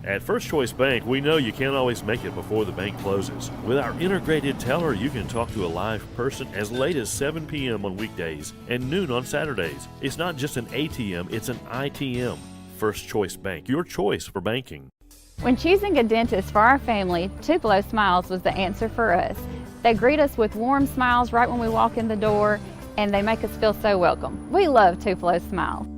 At First Choice Bank, we know you can't always make it before the bank closes. With our integrated teller, you can talk to a live person as late as 7 p.m. on weekdays and noon on Saturdays. It's not just an ATM, it's an ITM. First Choice Bank, your choice for banking. When choosing a dentist for our family, Tupelo Smiles was the answer for us. They greet us with warm smiles right when we walk in the door, and they make us feel so welcome. We love Tupelo Smiles.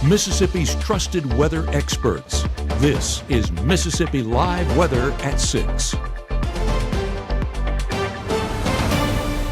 Mississippi's trusted weather experts. This is Mississippi Live Weather at 6.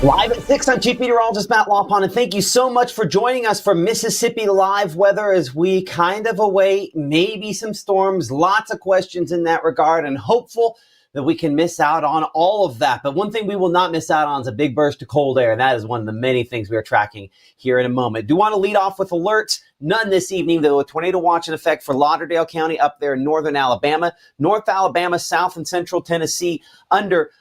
Live at 6, I'm Chief Meteorologist Matt Lawpon, and thank you so much for joining us for Mississippi Live Weather as we kind of await maybe some storms, lots of questions in that regard, and hopeful that we can miss out on all of that. But one thing we will not miss out on is a big burst of cold air, and that is one of the many things we are tracking here in a moment. Do want to lead off with alerts. None this evening, though. A tornado watch in effect for Lauderdale County up there in northern Alabama, North Alabama, South and Central Tennessee under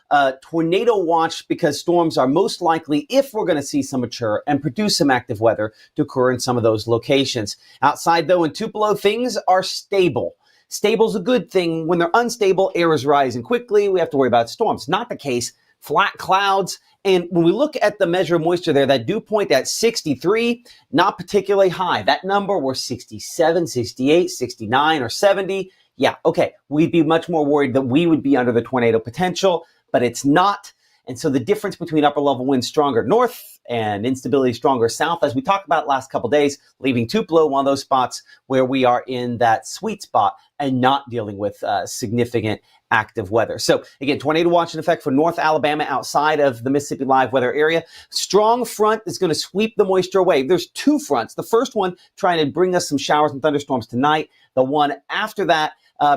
tornado watch because storms are most likely, if we're going to see some mature and produce some active weather, to occur in some of those locations. Outside, though, in Tupelo, things are stable. Stable's a good thing. When they're unstable, air is rising quickly. We have to worry about storms. Not the case. Flat clouds. And when we look at the measure of moisture there, that dew point at 63, not particularly high. That number were 67, 68, 69, or 70. Yeah, okay. We'd be much more worried that we would be under the tornado potential, but it's not. And so the difference between upper level winds stronger north and instability stronger south, as we talked about last couple days, leaving Tupelo one of those spots where we are in that sweet spot and not dealing with significant active weather. So again, tornado watch in effect for North Alabama outside of the Mississippi Live Weather area. Strong front is going to sweep the moisture away. There's two fronts. The first one trying to bring us some showers and thunderstorms tonight. The one after that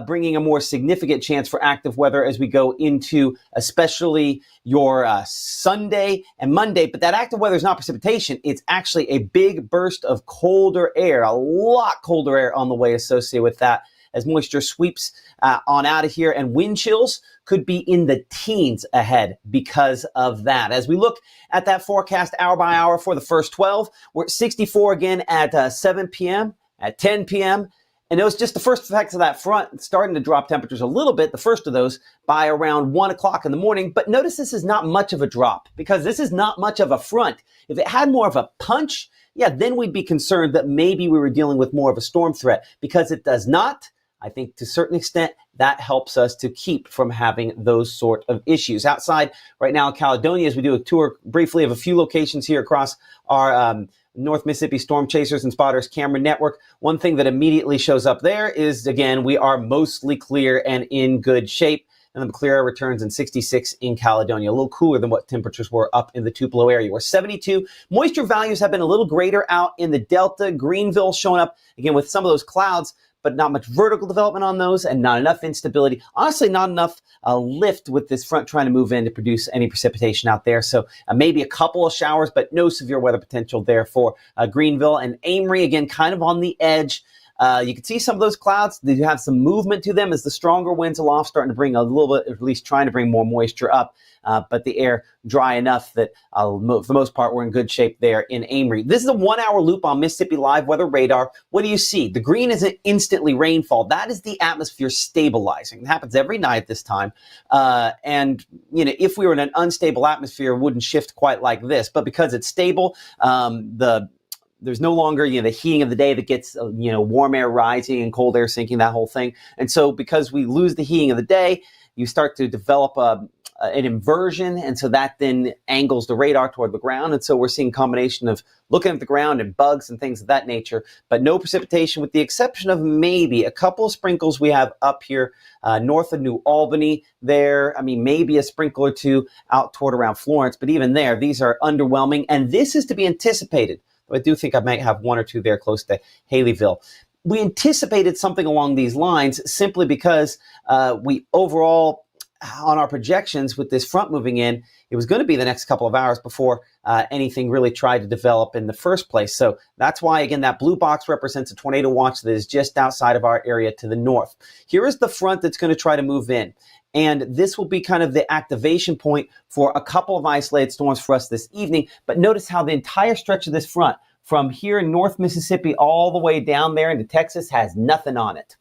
bringing a more significant chance for active weather as we go into especially your Sunday and Monday. But that active weather is not precipitation. It's actually a big burst of colder air, a lot colder air on the way associated with that as moisture sweeps on out of here, and wind chills could be in the teens ahead because of that. As we look at that forecast hour by hour for the first 12, we're at 64 again at 7 p.m., at 10 p.m., and it was just the first effects of that front starting to drop temperatures a little bit, the first of those, by around 1 o'clock in the morning. But notice this is not much of a drop because this is not much of a front. If it had more of a punch, yeah, then we'd be concerned that maybe we were dealing with more of a storm threat. Because it does not, I think to a certain extent, that helps us to keep from having those sort of issues. Outside right now in Caledonia, as we do a tour briefly of a few locations here across our North Mississippi Storm Chasers and Spotters camera network. One thing that immediately shows up there is, again, we are mostly clear and in good shape. And the clear air returns in 66 in Caledonia, a little cooler than what temperatures were up in the Tupelo area. We're 72. Moisture values have been a little greater out in the Delta. Greenville showing up, again, with some of those clouds, but not much vertical development on those and not enough instability. Honestly, not enough lift with this front trying to move in to produce any precipitation out there. So maybe a couple of showers, but no severe weather potential there for Greenville and Amory. Again, kind of on the edge. You can see some of those clouds. They have some movement to them as the stronger winds aloft starting to bring a little bit, at least trying to bring more moisture up. But the air dry enough that for the most part, we're in good shape there in Amory. This is a 1 hour loop on Mississippi Live Weather Radar. What do you see? The green isn't instantly rainfall. That is the atmosphere stabilizing. It happens every night this time. And, you know, if we were in an unstable atmosphere, it wouldn't shift quite like this. But because it's stable, there's no longer, the heating of the day that gets, warm air rising and cold air sinking, that whole thing. And so because we lose the heating of the day, you start to develop an inversion. And so that then angles the radar toward the ground. And so we're seeing a combination of looking at the ground and bugs and things of that nature, but no precipitation with the exception of maybe a couple of sprinkles we have up here north of New Albany there. I mean, maybe a sprinkle or two out toward around Florence, but even there, these are underwhelming. And this is to be anticipated. I do think I might have one or two there close to Haleyville. We anticipated something along these lines simply because we overall on our projections with this front moving in, it was going to be the next couple of hours before anything really tried to develop in the first place. So that's why, again, that blue box represents a tornado watch that is just outside of our area to the north. Here is the front that's going to try to move in. And this will be kind of the activation point for a couple of isolated storms for us this evening. But notice how the entire stretch of this front, from here in North Mississippi all the way down there into Texas, has nothing on it.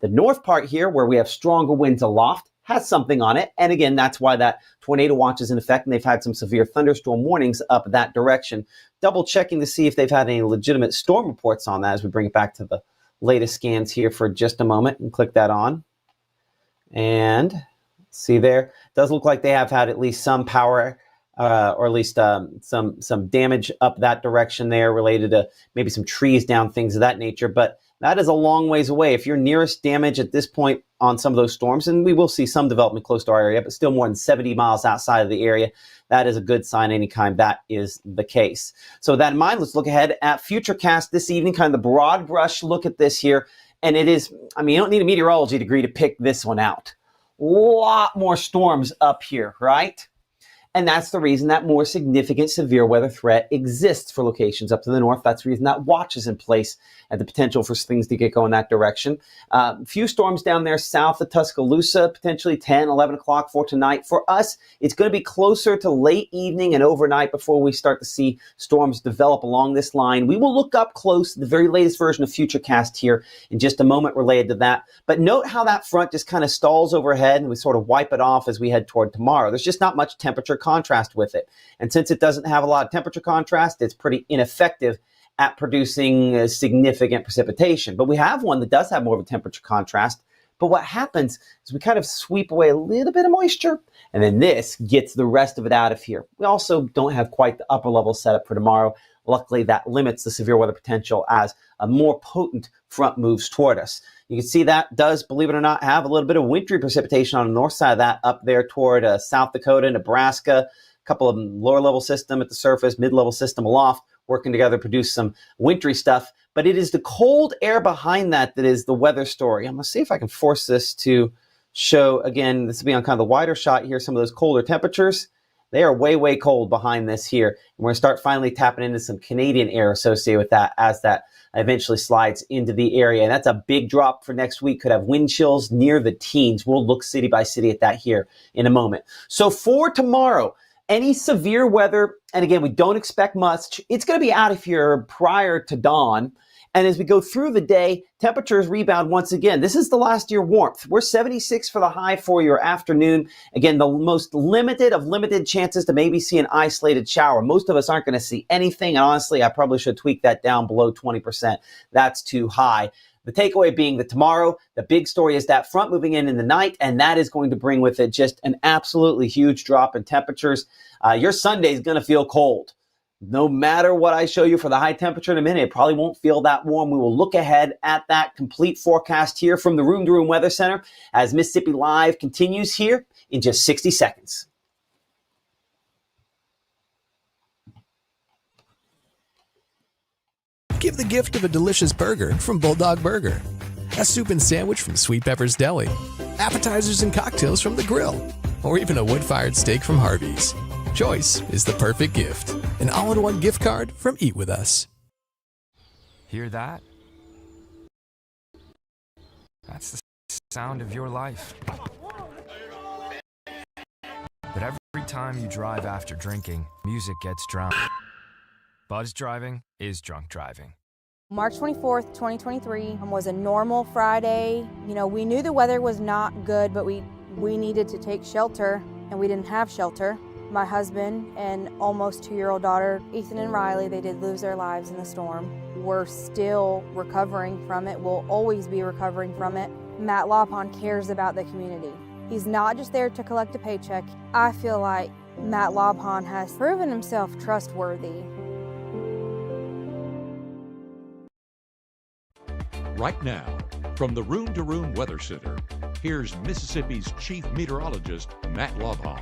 The north part here, where we have stronger winds aloft, has something on it. And again, that's why that tornado watch is in effect, and they've had some severe thunderstorm warnings up that direction. Double checking to see if they've had any legitimate storm reports on that as we bring it back to the latest scans here for just a moment and click that on. And see there, does look like they have had at least some power or at least some damage up that direction there related to maybe some trees down, things of that nature. But that is a long ways away. If your nearest damage at this point on some of those storms, and we will see some development close to our area, but still more than 70 miles outside of the area, that is a good sign anytime that is the case. So with that in mind, let's look ahead at Futurecast this evening, kind of the broad brush look at this here. And it is, I mean, you don't need a meteorology degree to pick this one out. A lot more storms up here, right? And that's the reason that more significant severe weather threat exists for locations up to the north. That's the reason that watch is in place and the potential for things to get going that direction. Few storms down there south of Tuscaloosa, potentially 10, 11 o'clock for tonight. For us, it's going to be closer to late evening and overnight before we start to see storms develop along this line. We will look up close the very latest version of Futurecast here in just a moment related to that. But note how that front just kind of stalls overhead and we sort of wipe it off as we head toward tomorrow. There's just not much temperature contrast with it. And since it doesn't have a lot of temperature contrast, it's pretty ineffective at producing significant precipitation. But we have one that does have more of a temperature contrast. But what happens is we kind of sweep away a little bit of moisture, and then this gets the rest of it out of here. We also don't have quite the upper level setup for tomorrow. Luckily, that limits the severe weather potential as a more potent front moves toward us. You can see that does, believe it or not, have a little bit of wintry precipitation on the north side of that up there toward South Dakota, Nebraska, a couple of lower level system at the surface, mid-level system aloft, working together to produce some wintry stuff. But it is the cold air behind that that is the weather story. I'm going to see if I can force this to show, again, this will be on kind of the wider shot here, some of those colder temperatures. They are way, way cold behind this here. And we're going to start finally tapping into some Canadian air associated with that as that eventually slides into the area. And that's a big drop for next week. Could have wind chills near the teens. We'll look city by city at that here in a moment. So for tomorrow, any severe weather, and again, we don't expect much, it's going to be out of here prior to dawn. And as we go through the day, temperatures rebound once again. This is the last year warmth. We're 76 for the high for your afternoon. Again, the most limited of limited chances to maybe see an isolated shower. Most of us aren't going to see anything. And honestly, I probably should tweak that down below 20%. That's too high. The takeaway being that tomorrow, the big story is that front moving in the night, and that is going to bring with it just an absolutely huge drop in temperatures. Your Sunday is going to feel cold. No matter what I show you for the high temperature in a minute, it probably won't feel that warm. We will look ahead at that complete forecast here from the Room to Room Weather Center as Mississippi Live continues here in just 60 seconds. Give the gift of a delicious burger from Bulldog Burger, a soup and sandwich from Sweet Pepper's Deli, appetizers and cocktails from The Grill, or even a wood-fired steak from Harvey's. Choice is the perfect gift. An all-in-one gift card from Eat With Us. Hear that? That's the sound of your life. But every time you drive after drinking, music gets drowned. Buzz driving is drunk driving. March 24th, 2023 was a normal Friday. You know, we knew the weather was not good, but we needed to take shelter, and we didn't have shelter. My husband and almost 2-year-old daughter, Ethan and Riley, they did lose their lives in the storm. We're still recovering from it. We'll always be recovering from it. Matt Lawpon cares about the community. He's not just there to collect a paycheck. I feel like Matt Lawpon has proven himself trustworthy. Right now, from the Room to Room Weather Center, here's Mississippi's Chief Meteorologist, Matt Lawpon.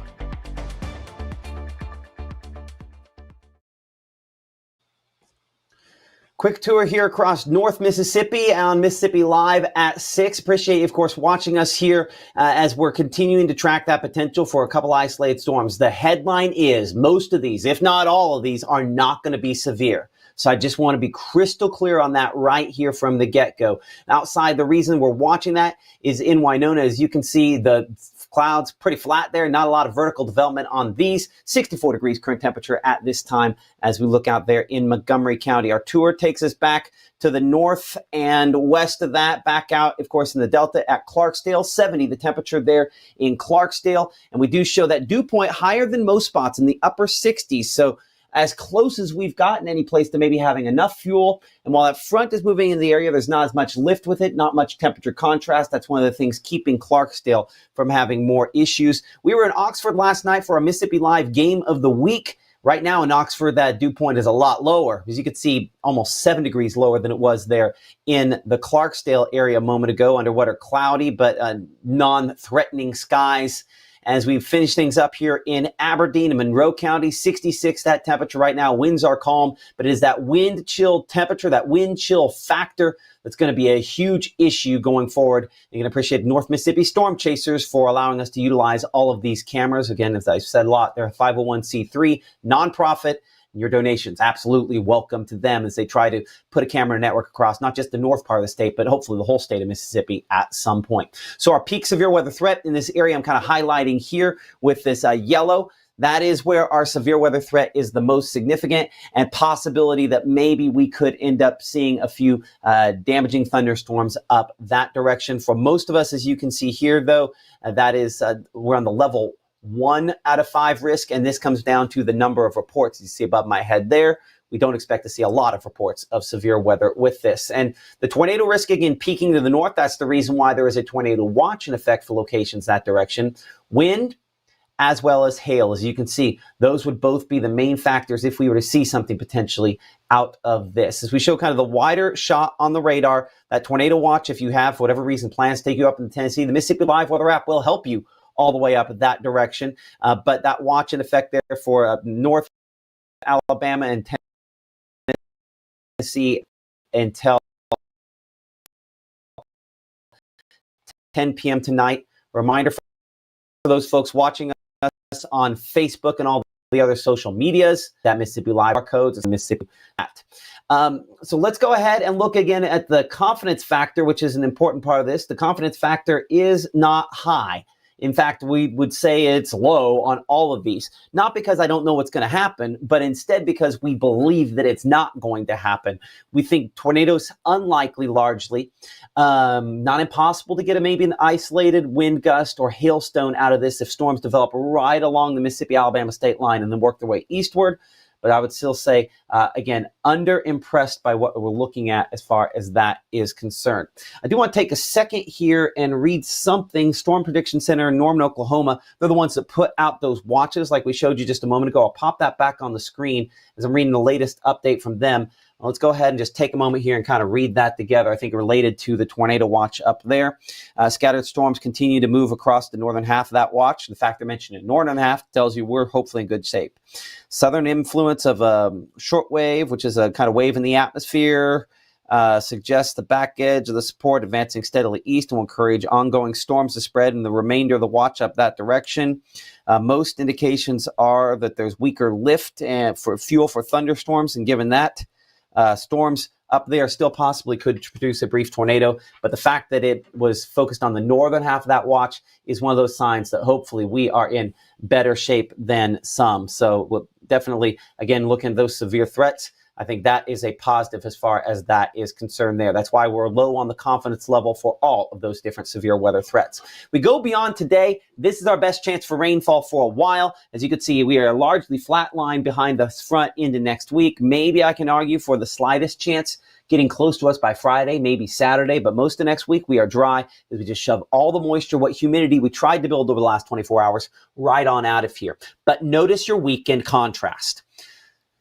Quick tour here across North Mississippi on Mississippi Live at 6. Appreciate you, of course, watching us here as we're continuing to track that potential for a couple isolated storms. The headline is most of these, if not all of these, are not going to be severe. So I just want to be crystal clear on that right here from the get-go. Outside, the reason we're watching that is in Winona. As you can see, the clouds pretty flat there. Not a lot of vertical development on these. 64 degrees current temperature at this time as we look out there in Montgomery County. Our tour takes us back to the north and west of that, back out, of course, in the Delta at Clarksdale. 70 the temperature there in Clarksdale. And we do show that dew point higher than most spots in the upper 60s. So as close as we've gotten any place to maybe having enough fuel. And while that front is moving in the area, there's not as much lift with it, not much temperature contrast. That's one of the things keeping Clarksdale from having more issues. We were in Oxford last night for our Mississippi Live Game of the Week. Right now in Oxford, that dew point is a lot lower. As you can see, almost 7 degrees lower than it was there in the Clarksdale area a moment ago under what are cloudy but non-threatening skies. As we finish things up here in Aberdeen and Monroe County, 66 that temperature right now. Winds are calm, but it is that wind chill temperature, that wind chill factor that's going to be a huge issue going forward. You can appreciate North Mississippi Storm Chasers for allowing us to utilize all of these cameras. Again, as I've said a lot, they're a 501c3 nonprofit. Your donations, absolutely welcome to them as they try to put a camera network across not just the north part of the state, but hopefully the whole state of Mississippi at some point. So our peak severe weather threat in this area, I'm kind of highlighting here with this yellow. That is where our severe weather threat is the most significant and possibility that maybe we could end up seeing a few damaging thunderstorms up that direction. For most of us, as you can see here, though, that is we're on the level 1 out of 5 risk, and this comes down to the number of reports you see above my head there. We don't expect to see a lot of reports of severe weather with this. And the tornado risk, again, peaking to the north. That's the reason why there is a tornado watch in effect for locations that direction. Wind, as well as hail. As you can see, those would both be the main factors if we were to see something potentially out of this. As we show kind of the wider shot on the radar, that tornado watch, if you have, for whatever reason, plans to take you up in Tennessee, the Mississippi Live Weather app will help you all the way up that direction. But that watch in effect there for North Alabama and Tennessee until 10 p.m. tonight. Reminder for those folks watching us on Facebook and all the other social medias, that Mississippi Live codes is Mississippi at. So let's go ahead and look again at the confidence factor, which is an important part of this. The confidence factor is not high. In fact, we would say it's low on all of these, not because I don't know what's going to happen, but instead because we believe that it's not going to happen. We think tornadoes unlikely largely, not impossible to get maybe an isolated wind gust or hailstone out of this if storms develop right along the Mississippi-Alabama state line and then work their way eastward. But I would still say, again, under-impressed by what we're looking at as far as that is concerned. I do want to take a second here and read something. Storm Prediction Center in Norman, Oklahoma, they're the ones that put out those watches like we showed you just a moment ago. I'll pop that back on the screen as I'm reading the latest update from them. Let's go ahead and just take a moment here and kind of read that together. I think related to the tornado watch up there. Scattered storms continue to move across the northern half of that watch. The fact they're mentioned in northern half tells you we're hopefully in good shape. Southern influence of a short wave, which is a kind of wave in the atmosphere, suggests the back edge of the support advancing steadily east and will encourage ongoing storms to spread in the remainder of the watch up that direction. Most indications are that there's weaker lift and for fuel for thunderstorms, and given that, storms up there still possibly could produce a brief tornado, but the fact that it was focused on the northern half of that watch is one of those signs that hopefully we are in better shape than some. So we'll definitely, again, look at those severe threats. I think that is a positive as far as that is concerned there. That's why we're low on the confidence level for all of those different severe weather threats. We go beyond today. This is our best chance for rainfall for a while. As you can see, we are largely flatlined behind the front into next week. Maybe I can argue for the slightest chance getting close to us by Friday, maybe Saturday, but most of next week we are dry as we just shove all the moisture, what humidity we tried to build over the last 24 hours, right on out of here. But notice your weekend contrast.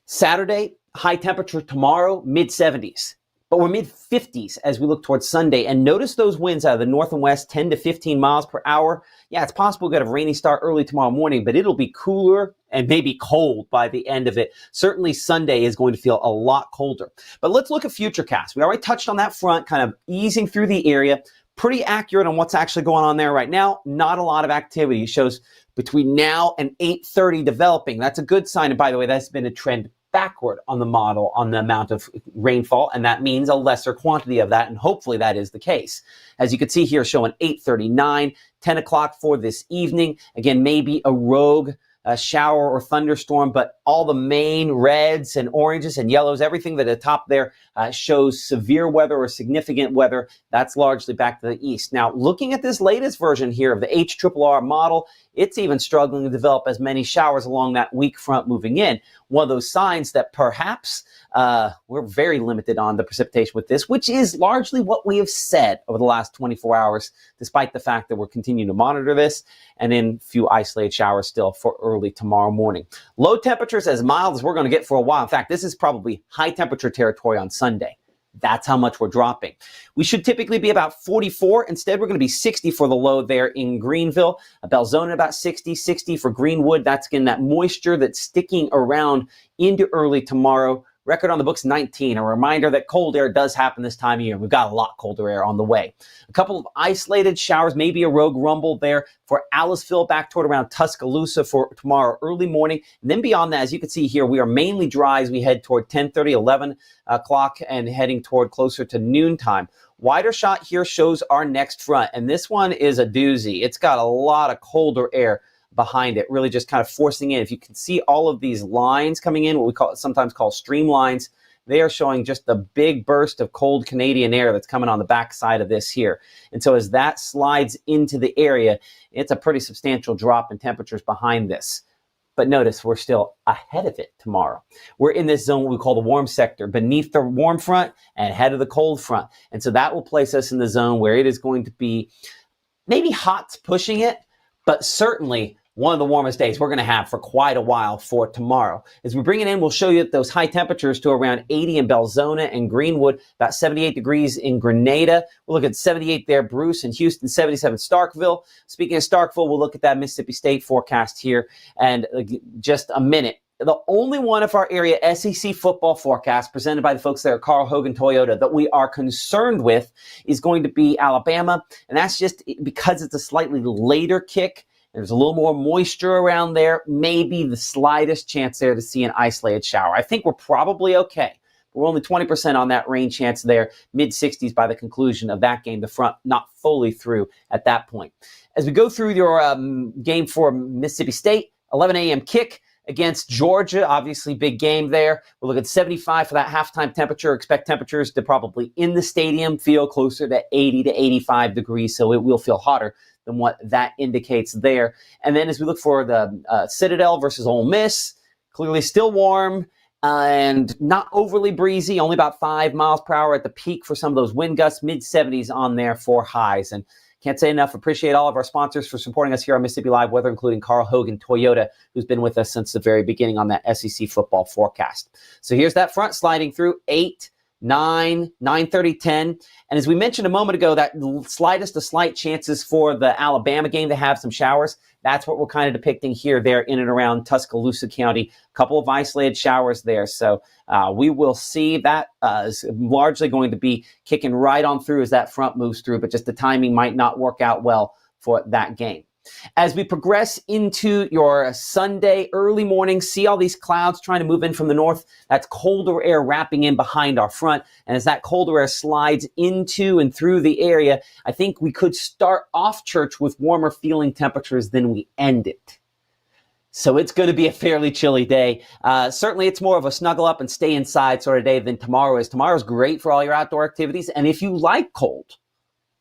Saturday, high temperature tomorrow, mid-70s. But we're mid-50s as we look towards Sunday. And notice those winds out of the north and west, 10 to 15 miles per hour. Yeah, it's possible we'll get a rainy start early tomorrow morning, but it'll be cooler and maybe cold by the end of it. Certainly Sunday is going to feel a lot colder. But let's look at futurecast. We already touched on that front, kind of easing through the area. Pretty accurate on what's actually going on there right now. Not a lot of activity. It shows between now and 8:30 developing. That's a good sign. And by the way, that's been a trend backward on the model on the amount of rainfall, and that means a lesser quantity of that, and hopefully that is the case. As you can see here, showing 8:39, 10 o'clock for this evening. Again, maybe a rogue shower or thunderstorm, but all the main reds and oranges and yellows, everything that at the top there shows severe weather or significant weather, that's largely back to the east. Now, looking at this latest version here of the HRRR model, it's even struggling to develop as many showers along that weak front moving in. One of those signs that perhaps we're very limited on the precipitation with this, which is largely what we have said over the last 24 hours, despite the fact that we're continuing to monitor this, and in a few isolated showers still for early tomorrow morning. Low temperatures as mild as we're going to get for a while. In fact, this is probably high temperature territory on Sunday. That's how much we're dropping. We should typically be about 44. Instead, we're going to be 60 for the low there in Greenville. Belzona about 60 for Greenwood. That's, again, that moisture that's sticking around into early tomorrow. Record on the books 19. A reminder that cold air does happen this time of year. We've got a lot colder air on the way. A couple of isolated showers, maybe a rogue rumble there for Aliceville back toward around Tuscaloosa for tomorrow early morning. And then beyond that, as you can see here, we are mainly dry as we head toward 10:30, 11 o'clock and heading toward closer to noontime. Wider shot here shows our next front, and this one is a doozy. It's got a lot of colder air behind it, really just kind of forcing in. If you can see all of these lines coming in, what we sometimes call streamlines, they are showing just the big burst of cold Canadian air that's coming on the backside of this here. And so as that slides into the area, it's a pretty substantial drop in temperatures behind this. But notice we're still ahead of it tomorrow. We're in this zone we call the warm sector, beneath the warm front and ahead of the cold front. And so that will place us in the zone where it is going to be maybe hot pushing it, but certainly one of the warmest days we're going to have for quite a while for tomorrow. As we bring it in, we'll show you those high temperatures to around 80 in Belzona and Greenwood, about 78 degrees in Grenada. We'll look at 78 there, Bruce and Houston, 77 Starkville. Speaking of Starkville, we'll look at that Mississippi State forecast here in just a minute. The only one of our area SEC football forecast presented by the folks there at Carl Hogan Toyota that we are concerned with is going to be Alabama, and that's just because it's a slightly later kick. There's a little more moisture around there, maybe the slightest chance there to see an isolated shower. I think we're probably okay. We're only 20% on that rain chance there, mid-60s by the conclusion of that game, the front not fully through at that point. As we go through your game for Mississippi State, 11 a.m. kick against Georgia, obviously big game there. We'll look at 75 for that halftime temperature. Expect temperatures to probably in the stadium feel closer to 80 to 85 degrees, so it will feel hotter than what that indicates there. And then as we look for the Citadel versus Ole Miss, clearly still warm and not overly breezy, only about 5 miles per hour at the peak for some of those wind gusts, mid-70s on there for highs. And can't say enough. Appreciate all of our sponsors for supporting us here on Mississippi Live Weather, including Carl Hogan Toyota, who's been with us since the very beginning on that SEC football forecast. So here's that front sliding through 8, 9, 9:30, 10. And as we mentioned a moment ago, that slightest to slight chances for the Alabama game to have some showers. That's what we're kind of depicting here, there in and around Tuscaloosa County. A couple of isolated showers there. So we will see that is largely going to be kicking right on through as that front moves through, but just the timing might not work out well for that game. As we progress into your Sunday early morning, see all these clouds trying to move in from the north. That's colder air wrapping in behind our front. And as that colder air slides into and through the area, I think we could start off church with warmer feeling temperatures than we end it. So it's going to be a fairly chilly day. Certainly it's more of a snuggle up and stay inside sort of day than tomorrow is. Tomorrow's great for all your outdoor activities. And if you like cold,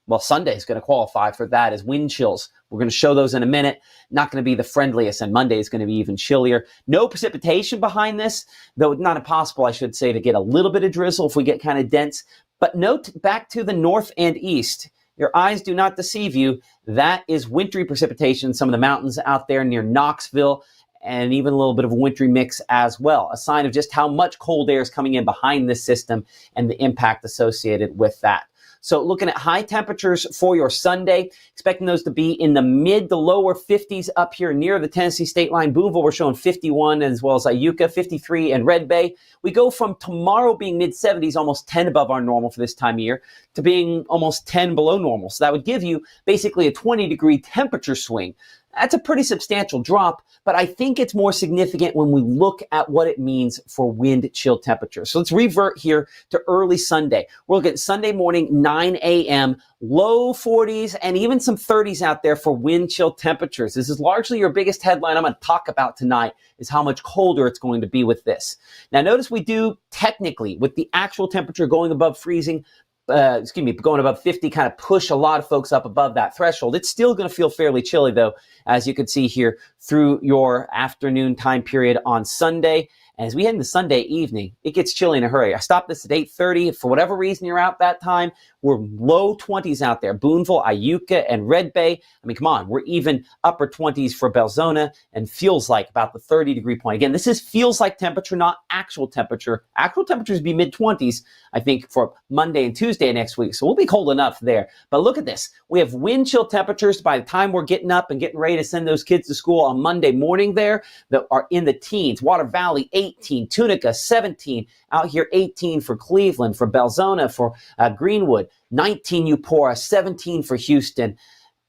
well, Sunday is going to qualify for that as wind chills. We're going to show those in a minute. Not going to be the friendliest, and Monday is going to be even chillier. No precipitation behind this, though not impossible, I should say, to get a little bit of drizzle if we get kind of dense. But note back to the north and east. Your eyes do not deceive you. That is wintry precipitation in some of the mountains out there near Knoxville, and even a little bit of a wintry mix as well. A sign of just how much cold air is coming in behind this system and the impact associated with that. So looking at high temperatures for your Sunday, expecting those to be in the mid to lower 50s up here near the Tennessee state line. Boonville, we're showing 51, as well as Iuka, 53, and Red Bay. We go from tomorrow being mid 70s, almost 10 above our normal for this time of year, to being almost 10 below normal. So that would give you basically a 20-degree temperature swing. That's a pretty substantial drop, but I think it's more significant when we look at what it means for wind chill temperatures. So let's revert here to early Sunday. We'll get Sunday morning, 9 a.m., low 40s and even some 30s out there for wind chill temperatures. This is largely your biggest headline I'm going to talk about tonight, is how much colder it's going to be with this. Now, notice we do technically, with the actual temperature going above freezing, going above 50, kind of push a lot of folks up above that threshold. It's still going to feel fairly chilly, though, as you can see here through your afternoon time period on Sunday. And as we head into Sunday evening, it gets chilly in a hurry. I stopped this at 8:30. For whatever reason you're out that time, we're low 20s out there. Boonville, Iuka, and Red Bay. I mean, come on, we're even upper 20s for Belzona and feels like about the 30-degree point. Again, this is feels like temperature, not actual temperature. Actual temperatures be mid-20s, I think, for Monday and Tuesday next week. So we'll be cold enough there. But look at this. We have wind chill temperatures by the time we're getting up and getting ready to send those kids to school on Monday morning there that are in the teens. Water Valley, 18, Tunica, 17, out here 18 for Cleveland, for Belzona, for Greenwood, 19 Eupora, 17 for Houston.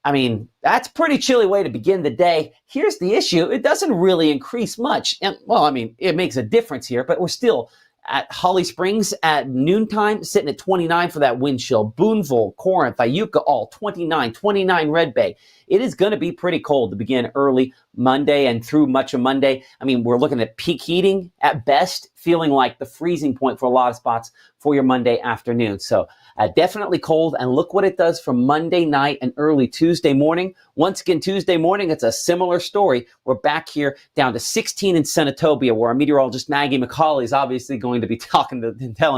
I mean, that's a pretty chilly way to begin the day. Here's the issue. It doesn't really increase much. And, well, I mean, it makes a difference here, but we're still at Holly Springs at noontime, sitting at 29 for that wind chill. Boonville, Corinth, Iuka, all 29 Red Bay. It is going to be pretty cold to begin early Monday and through much of Monday. I mean, we're looking at peak heating at best, feeling like the freezing point for a lot of spots for your Monday afternoon. So definitely cold. And look what it does for Monday night and early Tuesday morning. Once again, Tuesday morning, it's a similar story. We're back here down to 16 in Senatobia, where our meteorologist Maggie McCauley is obviously going to be telling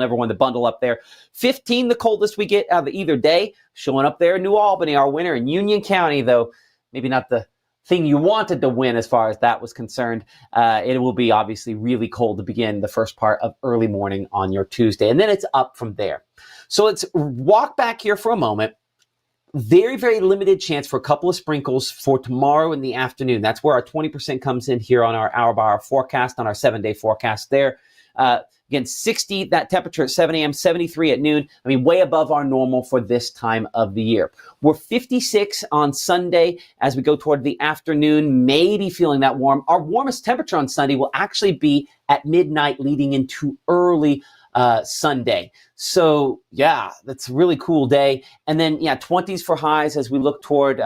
everyone to bundle up there. 15, the coldest we get out of either day. Showing up there in New Albany, our winner in Union County, though maybe not the thing you wanted to win as far as that was concerned. It will be obviously really cold to begin the first part of early morning on your Tuesday, and then it's up from there. So let's walk back here for a moment. Very, very limited chance for a couple of sprinkles for tomorrow in the afternoon. That's where our 20% comes in here on our hour-by-hour forecast, on our 7-day forecast there. Again, 60, that temperature at 7 a.m., 73 at noon. I mean, way above our normal for this time of the year. We're 56 on Sunday as we go toward the afternoon, maybe feeling that warm. Our warmest temperature on Sunday will actually be at midnight leading into early Sunday. So, yeah, that's a really cool day. And then, 20s for highs as we look toward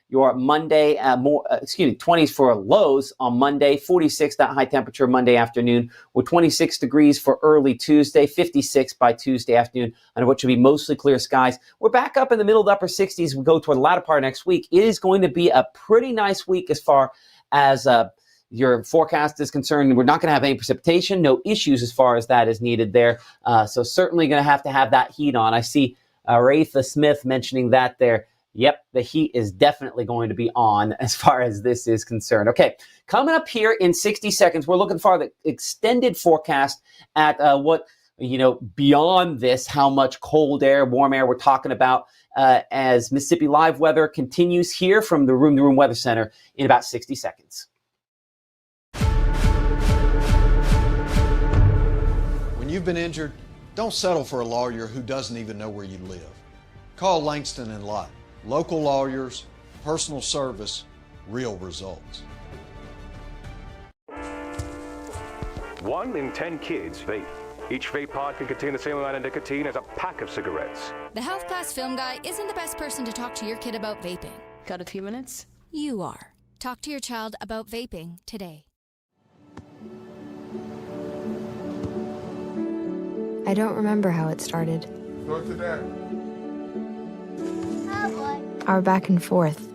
your Monday, 20s for lows on Monday, 46, that high temperature Monday afternoon, with 26 degrees for early Tuesday, 56 by Tuesday afternoon, under what should be mostly clear skies. We're back up in the middle to upper 60s. We go toward the latter part of next week. It is going to be a pretty nice week as far as your forecast is concerned. We're not going to have any precipitation, no issues as far as that is needed there. So certainly going to have that heat on. I see Raitha Smith mentioning that there. Yep, the heat is definitely going to be on as far as this is concerned. Okay, coming up here in 60 seconds, we're looking for the extended forecast at beyond this, how much cold air, warm air we're talking about as Mississippi Live weather continues here from the Room to Room Weather Center in about 60 seconds. When you've been injured, don't settle for a lawyer who doesn't even know where you live. Call Langston and Lott. Local lawyers, personal service, real results. 1 in 10 kids vape. Each vape pod can contain the same amount of nicotine as a pack of cigarettes. The health class film guy isn't the best person to talk to your kid about vaping. Got a few minutes? You are. Talk to your child about vaping today. I don't remember how it started. Go to that. Our back and forth.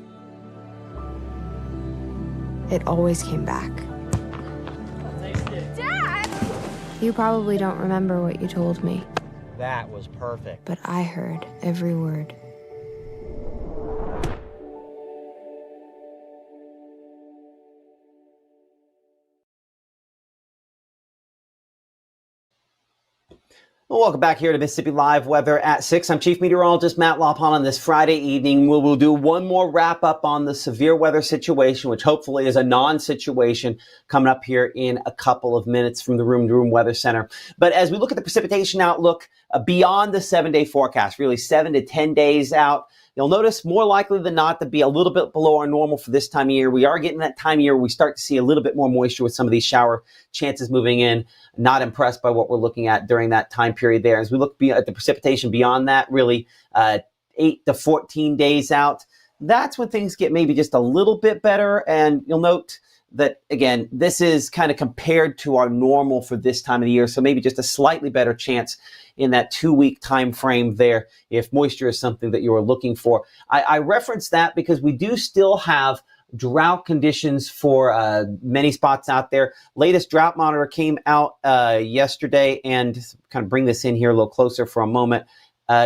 It always came back. Dad! You probably don't remember what you told me. That was perfect. But I heard every word. Well, welcome back here to Mississippi Live Weather at 6. I'm Chief Meteorologist Matt Lopon. On this Friday evening, we'll do one more wrap up on the severe weather situation, which hopefully is a non-situation, coming up here in a couple of minutes from the Room to Room Weather Center. But as we look at the precipitation outlook beyond the 7-day forecast, really 7 to 10 days out, you'll notice more likely than not to be a little bit below our normal for this time of year. We are getting that time of year where we start to see a little bit more moisture with some of these shower chances moving in. Not impressed by what we're looking at during that time period there. As we look at the precipitation beyond that, really 8 to 14 days out, that's when things get maybe just a little bit better. And you'll note that, again, this is kind of compared to our normal for this time of the year. So maybe just a slightly better chance in that 2-week time frame there if moisture is something that you are looking for. I reference that because we do still have drought conditions for many spots out there. Latest drought monitor came out yesterday, and kind of bring this in here a little closer for a moment.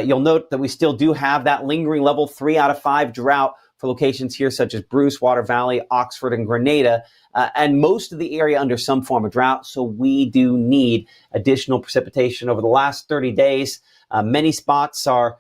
You'll note that we still do have that lingering level 3 out of 5 drought for locations here such as Bruce, Water Valley, Oxford, and Grenada, and most of the area under some form of drought. So we do need additional precipitation over the last 30 days. Many spots are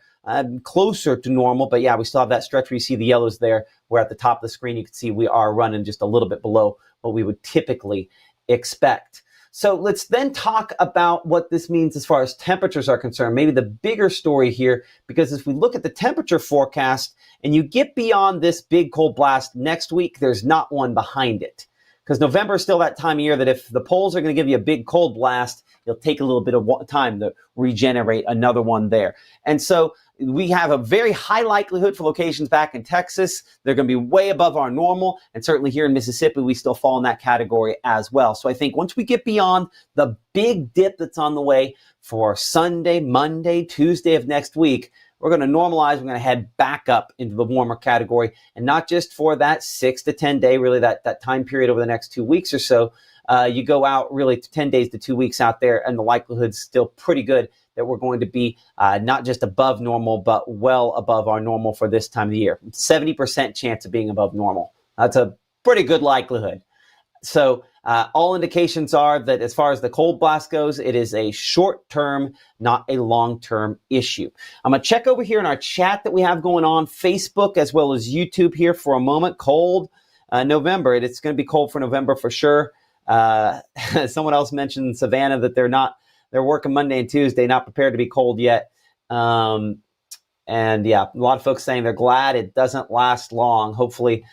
closer to normal, but yeah, we still have that stretch where you see the yellows there, where at the top of the screen you can see we are running just a little bit below what we would typically expect. So let's then talk about what this means as far as temperatures are concerned. Maybe the bigger story here, because if we look at the temperature forecast and you get beyond this big cold blast next week, there's not one behind it. Because November is still that time of year that if the poles are going to give you a big cold blast, it'll take a little bit of time to regenerate another one there. And so we have a very high likelihood for locations back in Texas. They're going to be way above our normal. And certainly here in Mississippi, we still fall in that category as well. So I think once we get beyond the big dip that's on the way for Sunday, Monday, Tuesday of next week, we're going to normalize. We're going to head back up into the warmer category, and not just for that 6 to 10 day, really that time period over the next 2 weeks or so. You go out really 10 days to 2 weeks out there, and the likelihood's still pretty good that we're going to be not just above normal, but well above our normal for this time of the year. 70% chance of being above normal. That's a pretty good likelihood. So all indications are that as far as the cold blast goes, it is a short-term, not a long-term issue. I'm going to check over here in our chat that we have going on, Facebook as well as YouTube here for a moment. Cold November. It's going to be cold for November for sure. Someone else mentioned Savannah that they're working Monday and Tuesday, not prepared to be cold yet. And yeah, a lot of folks saying they're glad it doesn't last long. Hopefully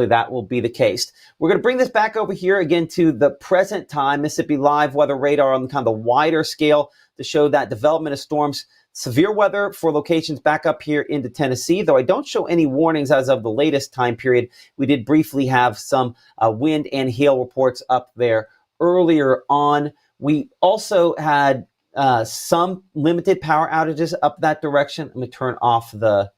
that will be the case. We're going to bring this back over here again to the present time, Mississippi Live Weather Radar on kind of the wider scale to show that development of storms. Severe weather for locations back up here into Tennessee, though I don't show any warnings as of the latest time period. We did briefly have some wind and hail reports up there earlier on. We also had some limited power outages up that direction. Let me turn off the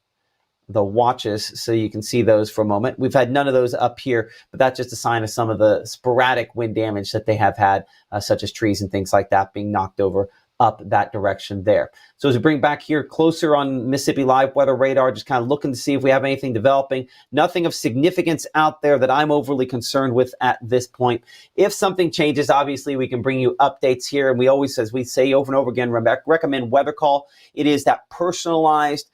watches so you can see those for a moment. We've had none of those up here, but that's just a sign of some of the sporadic wind damage that they have had, such as trees and things like that being knocked over up that direction there. So as we bring back here closer on Mississippi Live Weather Radar, just kind of looking to see if we have anything developing. Nothing of significance out there that I'm overly concerned with at this point. If something changes, obviously we can bring you updates here. And we always, as we say over and over again, recommend Weather Call. It is that personalized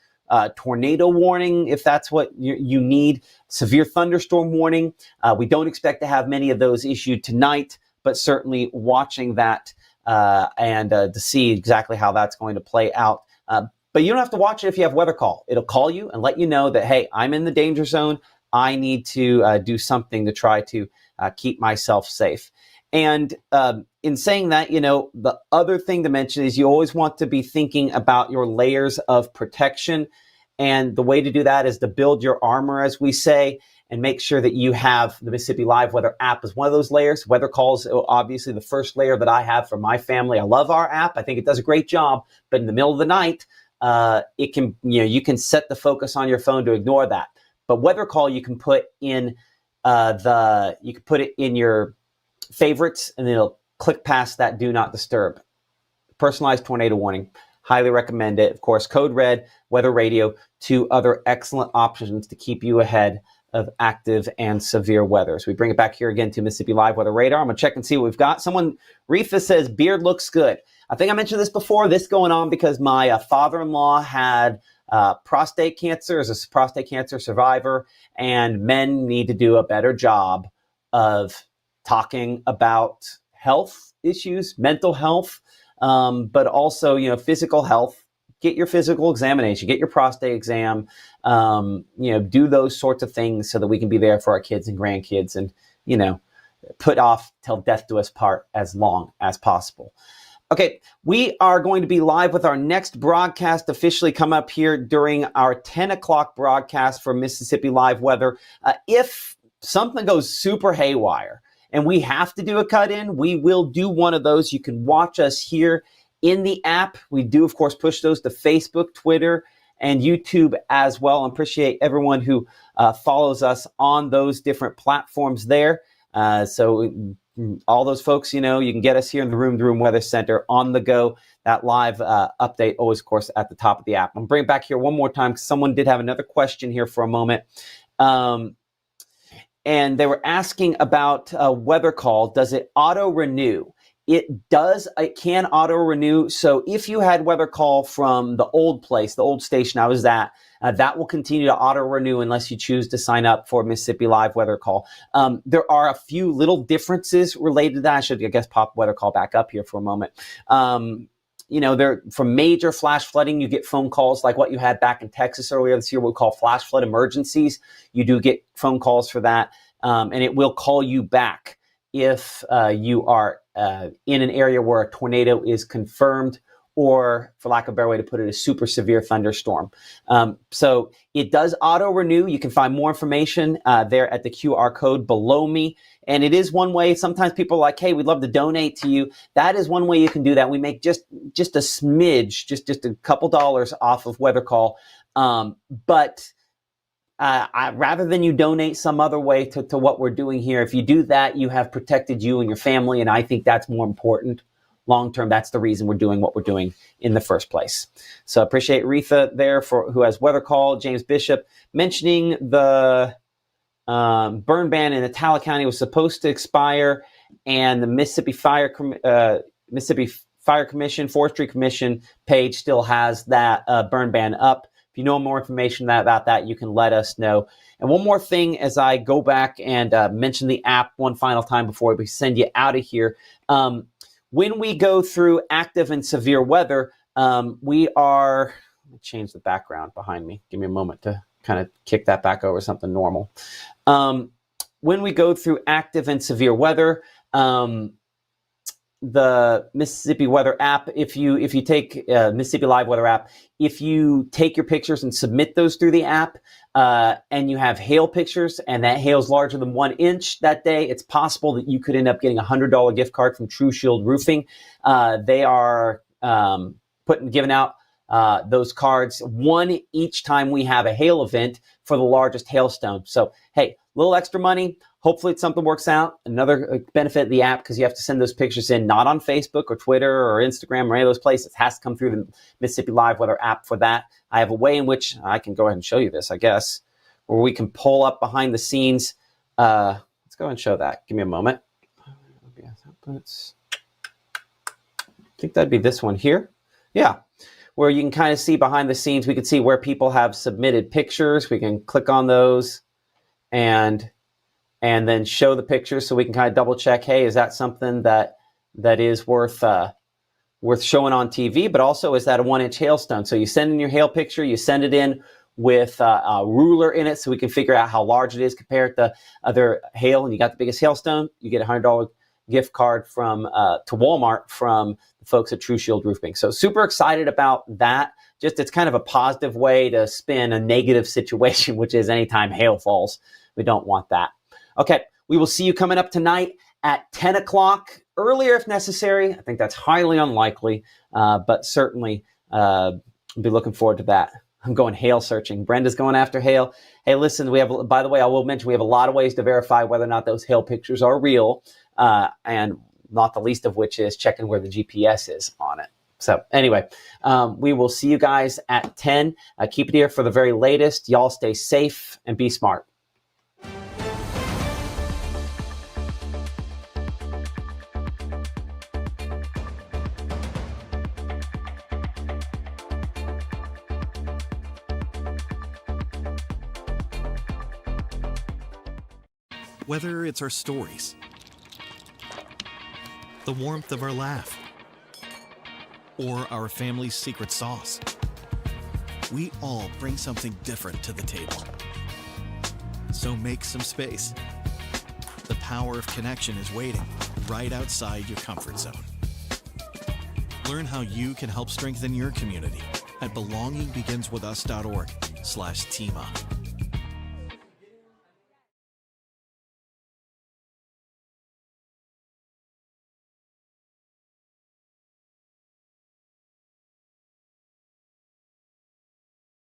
tornado warning, if that's what you need. Severe thunderstorm warning. We don't expect to have many of those issued tonight, but certainly watching that and to see exactly how that's going to play out. But you don't have to watch it if you have Weather Call. It'll call you and let you know that, hey, I'm in the danger zone. I need to do something to try to keep myself safe. And in saying that, the other thing to mention is you always want to be thinking about your layers of protection. And the way to do that is to build your armor, as we say, and make sure that you have the Mississippi Live Weather app as one of those layers. Weather Call is obviously the first layer that I have for my family. I love our app. I think it does a great job. But in the middle of the night, it can, you can set the focus on your phone to ignore that. But Weather Call you can put in your favorites, and it'll click past that do not disturb. Personalized tornado warning. Highly recommend it. Of course, Code Red, Weather Radio, two other excellent options to keep you ahead of active and severe weather. So we bring it back here again to Mississippi Live Weather Radar. I'm going to check and see what we've got. Reefa says, beard looks good. I think I mentioned this before. This going on because my father-in-law had prostate cancer, as a prostate cancer survivor, and men need to do a better job of talking about health issues, mental health, but also, physical health. Get your physical examination, get your prostate exam, do those sorts of things so that we can be there for our kids and grandkids and, put off till death do us part as long as possible. Okay, we are going to be live with our next broadcast officially come up here during our 10 o'clock broadcast for Mississippi Live Weather. If something goes super haywire and we have to do a cut-in, we will do one of those. You can watch us here in the app. We do, of course, push those to Facebook, Twitter, and YouTube as well. I appreciate everyone who follows us on those different platforms there. So all those folks, you can get us here in the Room to Room Weather Center on the go. That live update always, of course, at the top of the app. I'm bringing it back here one more time because someone did have another question here for a moment. And they were asking about weather call. Does it auto-renew? It does. It can auto-renew. So if you had weather call from the old place, the old station I was at, that will continue to auto-renew unless you choose to sign up for Mississippi Live Weather Call. There are a few little differences related to that. I should, pop weather call back up here for a moment. For major flash flooding, you get phone calls like what you had back in Texas earlier this year, what we call flash flood emergencies. You do get phone calls for that, and it will call you back if you are in an area where a tornado is confirmed, or, for lack of a better way to put it, a super severe thunderstorm. So it does auto-renew. You can find more information there at the QR code below me. And it is one way. Sometimes people are like, hey, we'd love to donate to you. That is one way you can do that. We make just a smidge, just a couple dollars off of weather call. But rather than you donate some other way to what we're doing here, if you do that, you have protected you and your family. And I think that's more important. Long term, that's the reason we're doing what we're doing in the first place. So I appreciate Retha there who has weather call. James Bishop mentioning the burn ban in Itala County was supposed to expire, and the Mississippi Fire Commission, Forestry Commission page still has that burn ban up. If you know more information about that, you can let us know. And one more thing as I go back and mention the app one final time before we send you out of here. When we go through active and severe weather, we are, let me change the background behind me. Give me a moment to kind of kick that back over something normal. When we go through active and severe weather, the Mississippi Weather app, if you take Mississippi Live Weather app, if you take your pictures and submit those through the app, and you have hail pictures and that hail is larger than 1 inch that day, it's possible that you could end up getting a $100 gift card from True Shield Roofing. They are giving out those cards, one each time we have a hail event for the largest hailstone. So, hey, a little extra money. Hopefully something works out. Another benefit of the app, because you have to send those pictures in, not on Facebook or Twitter or Instagram or any of those places. It has to come through the Mississippi Live Weather app for that. I have a way in which I can go ahead and show you this, I guess, where we can pull up behind the scenes. Let's go ahead and show that. Give me a moment. I think that'd be this one here. Yeah, where you can kind of see behind the scenes. We can see where people have submitted pictures. We can click on those and then show the pictures so we can kind of double check, hey, is that something that is worth showing on TV? But also, is that a 1 inch hailstone? So you send in your hail picture, you send it in with a ruler in it so we can figure out how large it is compared to other hail, and you got the biggest hailstone, you get a $100 gift card from to Walmart from the folks at True Shield Roofing. So super excited about that. Just it's kind of a positive way to spin a negative situation, which is anytime hail falls. We don't want that. Okay, we will see you coming up tonight at 10 o'clock, earlier if necessary. I think that's highly unlikely, but certainly be looking forward to that. I'm going hail searching. Brenda's going after hail. Hey, listen, by the way, I will mention we have a lot of ways to verify whether or not those hail pictures are real, and not the least of which is checking where the GPS is on it. So anyway, we will see you guys at 10. Keep it here for the very latest. Y'all stay safe and be smart. Whether it's our stories, the warmth of our laugh, or our family's secret sauce, we all bring something different to the table. So make some space. The power of connection is waiting right outside your comfort zone. Learn how you can help strengthen your community at belongingbeginswithus.org/teamup.